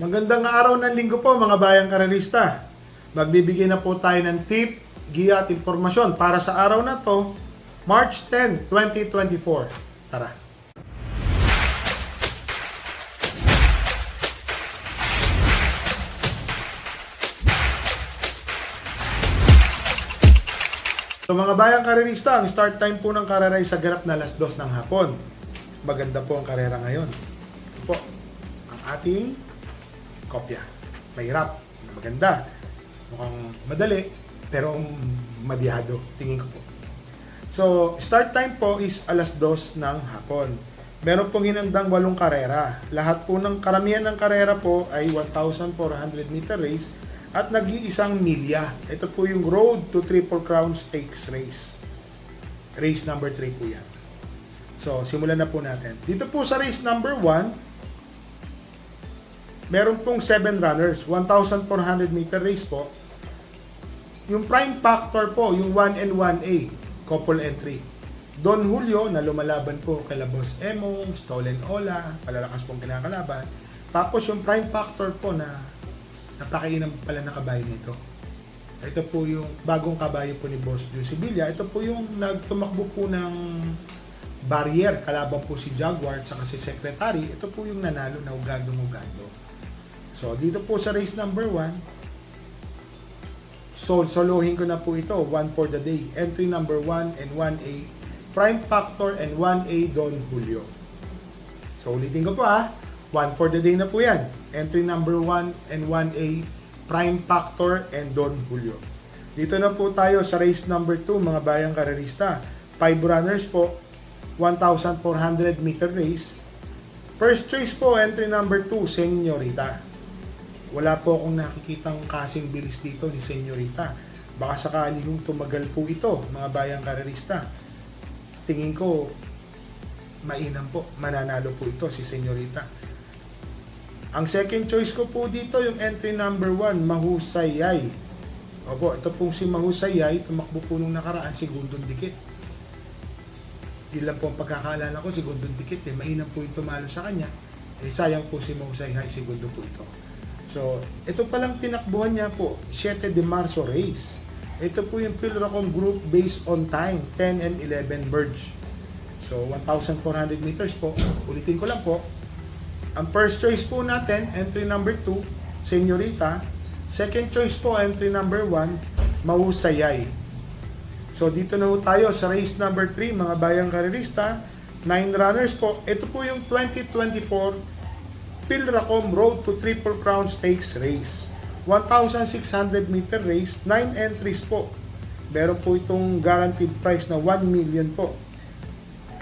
Magandang araw ng linggo po mga bayang karerista. Magbibigay na po tayo ng tip, giya at impormasyon para sa araw na to, March 10, 2024. Tara! So mga bayang karerista, ang start time po ng karera ay sa ganap na 2:00 ng hapon. Maganda po ang karera ngayon. Ito po, ang ating kopya. Mahirap, maganda. Mukhang madali, pero madiyado, tingin ko po. So, start time po is 2:00 ng hapon. Meron pong hinandang 8 karera. Lahat po ng karamihan ng karera po ay 1,400 meter race at nag-iisang milya. Ito po yung Road to Triple Crown Stakes Race. Race number 3 po yan. So, simulan na po natin. Dito po sa race number 1, meron pong 7 runners, 1,400 meter race po. Yung prime factor po, yung 1 and 1A, couple entry. Don Julio na lumalaban po kay Boss Emong, Stolen Ola, palalakas pong kinakalaban. Tapos yung prime factor po na napakainam pala na kabayo nito. Ito po yung bagong kabayo po ni Boss Juicy Villa. Ito po yung nagtumakbo po ng barrier, kalaban po si Jaguar at si Secretary. Ito po yung nanalo na ugado-ugado. So, dito po sa race number 1, solohin ko na po ito, 1 for the day. Entry number 1 and 1A, prime factor and 1A Don Julio. So, ulitin ko po 1 for the day na po yan. Entry number 1 and 1A, prime factor and Don Julio. Dito na po tayo sa race number 2, mga bayang karerista. 5 runners po, 1,400 meter race. First choice po, entry number 2, Senyorita. Wala po akong nakikitang kasing bilis dito ni Senyorita. Baka sakali yung tumagal po ito, mga bayang karerista. Tingin ko, mainam po, mananalo po ito si Senyorita. Ang second choice ko po dito, yung entry number 1, Mahusayay. Opo, ito pong si Mahusayay, tumakbo po nung nakaraan, Segundong Dikit. Yun lang po ang pagkakaalala ko, Segundong Dikit. Mainam po yung tumalo sa kanya. Sayang po si Mahusayay, segundo po ito. So, ito palang tinakbuhan niya po, 7 de Marzo race. Ito po yung Pilracom group based on time, 10 and 11 merge. So, 1,400 meters po. Ulitin ko lang po. Ang first choice po natin, entry number 2, Senyorita. Second choice po, entry number 1, Mahusayay. So, dito na po tayo sa race number 3, mga bayang karerista. 9 runners po. Ito po yung 2024 Pilracom Road to Triple Crown Stakes Race. 1,600 meter race, 9 entries po. Meron po itong guaranteed prize na 1 million po.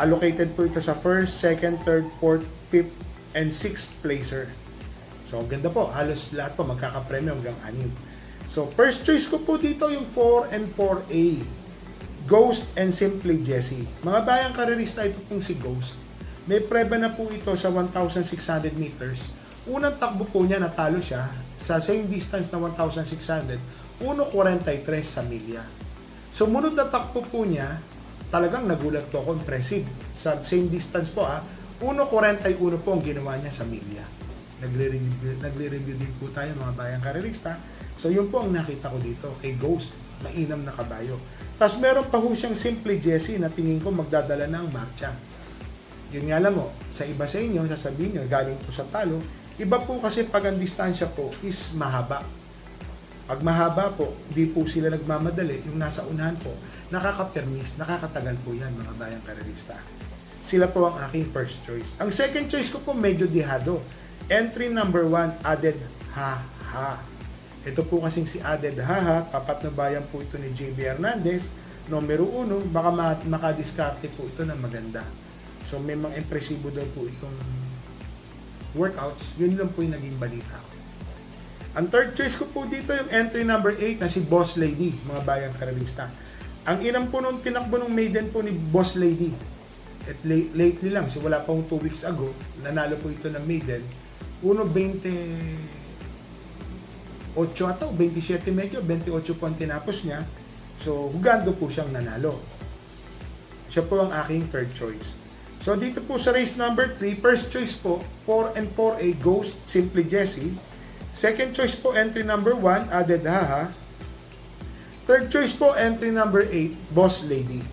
Allocated po ito sa first, second, third, fourth, fifth, and sixth placer. So, ang ganda po. Halos lahat po magkakapremyo hanggang 6. So, first choice ko po dito yung 4 and 4A. Ghost and Simply Jessie. Mga bayang karerista, ito pong si Ghost. May preba na po ito sa 1,600 meters. Unang takbo po niya, natalo siya sa same distance na 1,600, 1.43 sa milya. Sumunod na takbo po niya, talagang nagulat po ako, impressive. Sa same distance po 1.41 po ang ginawa niya sa milya. Nagre-review din po tayo mga bayang karerista. So yun po ang nakita ko dito kay Ghost, mainam na kabayo. Tapos meron pa ho siyang Simply Jessie na tingin ko magdadala ng marcha. Yun nga lang sa iba sa inyo, sasabihin nyo, galing po sa talo, iba po kasi pag ang distansya po is mahaba. Pag mahaba po, di po sila nagmamadali, yung nasa unahan po, nakaka-permis, nakakatagal po yan mga bayang karerista. Sila po ang aking first choice. Ang second choice ko po medyo dihado. Entry number 1, Added Haha. Ito po kasing si Added Haha, papat na bayan po ito ni JB Hernandez, numero 1, baka makadiskarte po ito na maganda. So, may mga impresibo daw po itong workouts. Yun lang po yung naging balita ko. Ang third choice ko po dito, yung entry number 8 na si Boss Lady, mga bayang karerista. Ang inam po nung tinakbo ng maiden po ni Boss Lady, at lately lang, wala pang 2 weeks ago, nanalo po ito ng maiden, 1.28 ata, 27 medyo, 28 po ang tinapos niya. So, hugando po siyang nanalo. Siya po ang aking third choice. So dito po sa race number 3, first choice po, 4 and 4A Ghost, Simply Jessie. Second choice po, entry number 1, Added Haha. Third choice po, entry number 8, Boss Lady.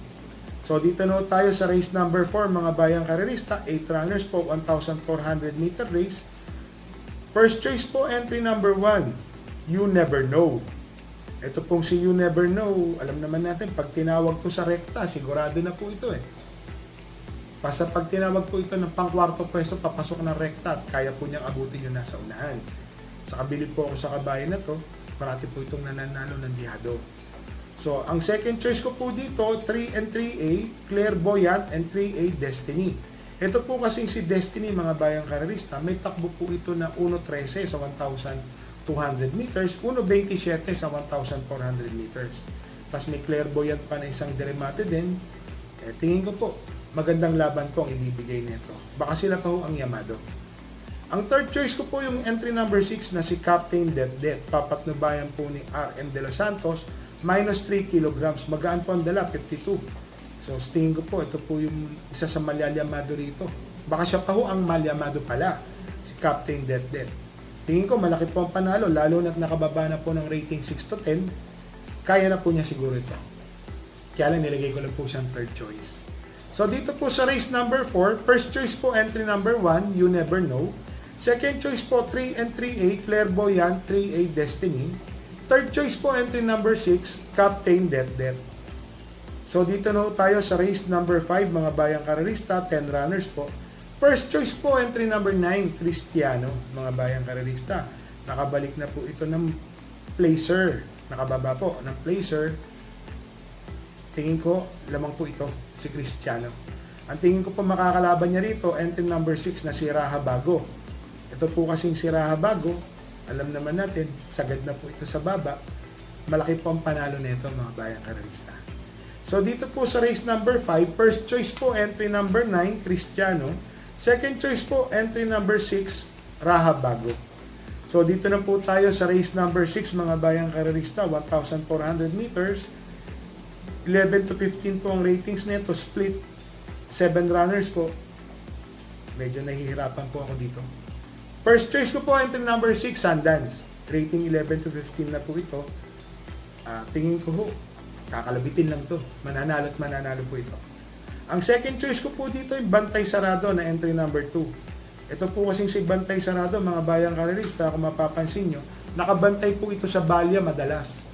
So dito na tayo sa race number 4, mga bayang karerista, 8 runners po, 1,400 meter race. First choice po, entry number 1, You Never Know. Ito pong si You Never Know, alam naman natin, pag tinawag to sa rekta, sigurado na po ito eh. Basta pag tinawag po ito ng pangkwarto pwesto, papasok ng rekta at kaya po niyang abutin yung nasa unahan. Sa kabili po ako sa kabayan na to, parati po itong nananalo ng dihado. So, ang second choice ko po dito, 3 and 3A, Clairvoyant and 3A Destiny. Ito po kasing si Destiny, mga bayang karerista, may takbo po ito na 1.13 sa 1,200 meters, 1.27 sa 1,400 meters. Tapos may Clairvoyant pa na isang deremate din. Tingin ko po, magandang laban po ang ibibigay nito. Baka sila pa ho ang Yamado. Ang third choice ko po yung entry number 6 na si Captain Det. Papatnubayan po ni RM De Los Santos, minus 3 kilograms. Magaan po ang dala, 52. So, tingin ko po, ito po yung isa sa malyamado rito. Baka siya pa ho ang malyamado pala, si Captain Det. Tingin ko, malaki po ang panalo, lalo na't nakababa na po ng rating 6 to 10. Kaya na po niya siguro ito. Kaya lang nilagay ko lang po siyang third choice. So, dito po sa race number 4, first choice po, entry number 1, You Never Know. Second choice po, 3 and 3A, Clairvoyant, 3A Destiny. Third choice po, entry number 6, Captain Det. So dito na tayo sa race number 5, mga bayang karerista, 10 runners po. First choice po, entry number 9, Cristiano, mga bayang karerista. Nakabalik na po ito ng placer. Nakababa po ng placer. Tingin ko, lamang po ito, si Cristiano. Ang tingin ko po makakalaban niya rito, entry number 6 na si Raha Bago. Ito po kasing si Raha Bago, alam naman natin, sagad na po ito sa baba. Malaki po ang panalo nito, mga bayang karerista. So dito po sa race number 5, first choice po, entry number 9, Cristiano. Second choice po, entry number 6, Raha Bago. So dito na po tayo sa race number 6, mga bayang karerista, 1,400 meters. 11 to 15 po ang ratings nito, split 7 runners po. Medyo nahihirapan po ako dito. First choice ko po, entry number 6, Sundance. Rating 11 to 15 na po ito. Tingin ko ho, kakalabitin lang to. Mananalo at mananalo po ito. Ang second choice ko po dito ay Bantay Sarado na entry number 2. Ito po kasing si Bantay Sarado, mga bayang karerista, kung mapapansin nyo, nakabantay po ito sa balya madalas.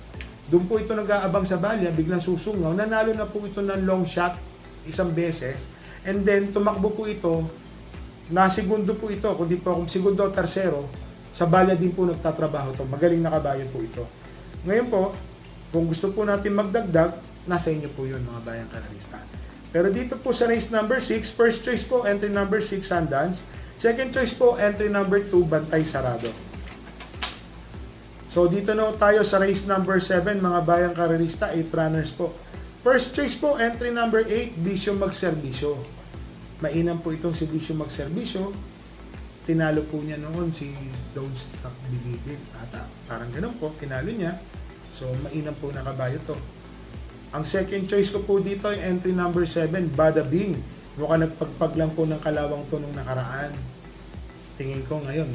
Doon po ito nag-aabang sa balya, biglang susungaw. Nanalo na po ito ng long shot isang beses. And then, tumakbo po ito, segundo po ito, kundi po kung segundo o tersero, sa balya din po nagtatrabaho ito. Magaling na kabayo po ito. Ngayon po, kung gusto po natin magdagdag, nasa inyo po yun, mga bayang karerista. Pero dito po sa race number 6, first choice po, entry number 6, Sundance. Second choice po, entry number 2, Bantay Sarado. So dito na tayo sa race number 7, mga bayang karerista, 8 runners po. First choice po, entry number 8, Bisyo Magserbisyo. Mainam po itong si Bisyo Magserbisyo. Tinalo po niya noon si Don't Stop Believing. Parang ganun po, tinalo niya. So mainam po na kabayo to. Ang second choice ko po dito ay entry number 7, Bada Bing. Mukhang nagpagpag lang po ng kalawang to nung nakaraan. Tingin ko ngayon,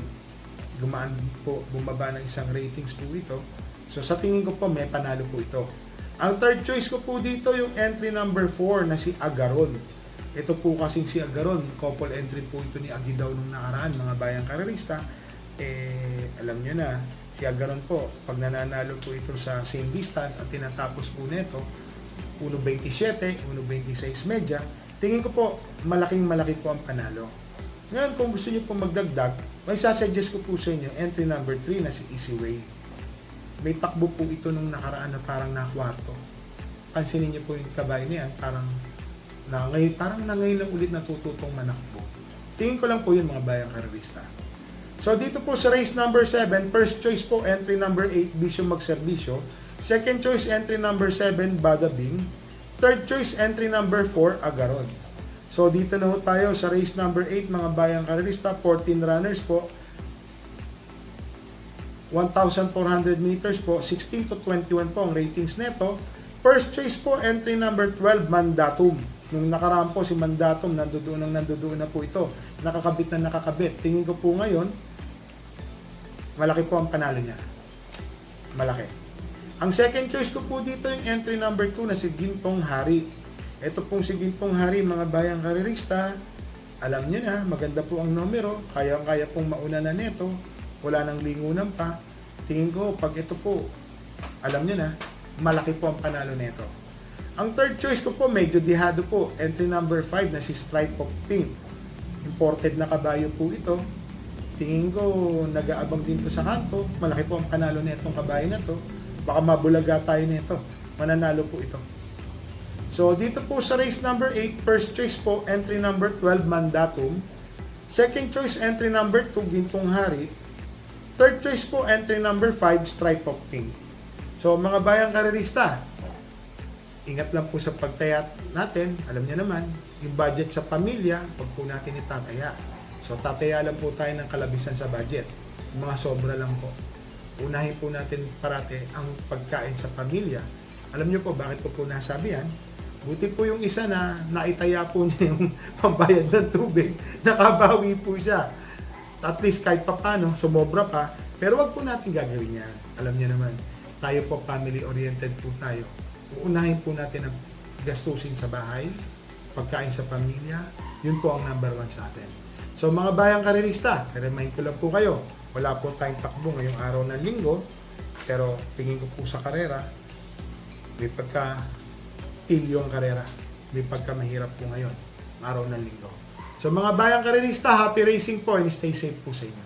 gumaan po, bumaba ng isang ratings po ito. So sa tingin ko po, may panalo po ito. Ang third choice ko po dito yung entry number 4 na si Agaron. Ito po kasing si Agaron, couple entry po ito ni Aguidaw nung nakaraan, mga bayang karerista. Alam nyo na, si Agaron po, pag nananalo po ito sa same distance, at tinatapos po nito, 1.27, 1.26 medya, tingin ko po, malaki po ang panalo. Ngayon, kung gusto nyo po magdagdag, may sasuggest ko po sa inyo, entry number 3 na si Easy Way. May takbo po ito nung nakaraan na parang nakwarto. Pansinin nyo po yung kabayo niyan, parang ngayon lang ulit natututong manakbo. Tingin ko lang po yun, mga bayang karerista. So dito po sa race number 7, first choice po, entry number 8, Bisyo Magserbisyo. Second choice, entry number 7, Bada Bing. Third choice, entry number 4, Agaron. So dito na ho tayo sa race number 8, mga bayang karerista, 14 runners po. 1,400 meters po, 16 to 21 po ang ratings neto. First choice po, entry number 12, Mandatum. Nung nakaraan po si Mandatum, nandoon na po ito. Nakakabit. Tingin ko po ngayon, malaki po ang panalo niya. Malaki. Ang second choice ko po dito yung entry number 2 na si Gintong Hari. Ito pong si Gintong Hari, mga bayang karerista, alam niyo na, maganda po ang numero, kaya pong mauna na nito, wala nang lingunan pa. Tingin ko, pag ito po, alam niyo na, malaki po ang panalo nito. Ang third choice ko po, medyo dihado po, entry number 5 na si Stripe of Pink. Imported na kabayo po ito. Tingin ko, nag-aabang din to sa kanto, malaki po ang panalo nitong kabayo na to. Baka mabulaga tayo nito, mananalo po ito. So, dito po sa race number 8, first choice po, entry number 12, Mandatum. Second choice, entry number 2, Gintong Hari. Third choice po, entry number 5, Stripe of Pink. So, mga bayang karerista, ingat lang po sa pagtaya natin. Alam niyo naman, yung budget sa pamilya, huwag po natin itataya. So, tataya lang po tayo ng kalabisan sa budget. Yung mga sobra lang po. Unahin po natin parate ang pagkain sa pamilya. Alam niyo po, bakit ko po nasabi yan? Buti po yung isa na naitaya po niya yung pambayad ng tubig, nakabawi po siya. At least kahit pa paano, sumobra pa, pero wag po natin gagawin yan. Alam niyo naman, tayo po family-oriented po tayo. Uunahin po natin ang gastusin sa bahay, pagkain sa pamilya, yun po ang number 1 sa atin. So mga bayang karerista, remind ko lang po kayo, wala po tayong takbo ngayong araw ng linggo, pero tingin ko po sa karera, may pagka pilyong karera. May pagkamahirap po ngayon, araw ng linggo. So mga bayang karerista, happy racing po and stay safe po sa inyo.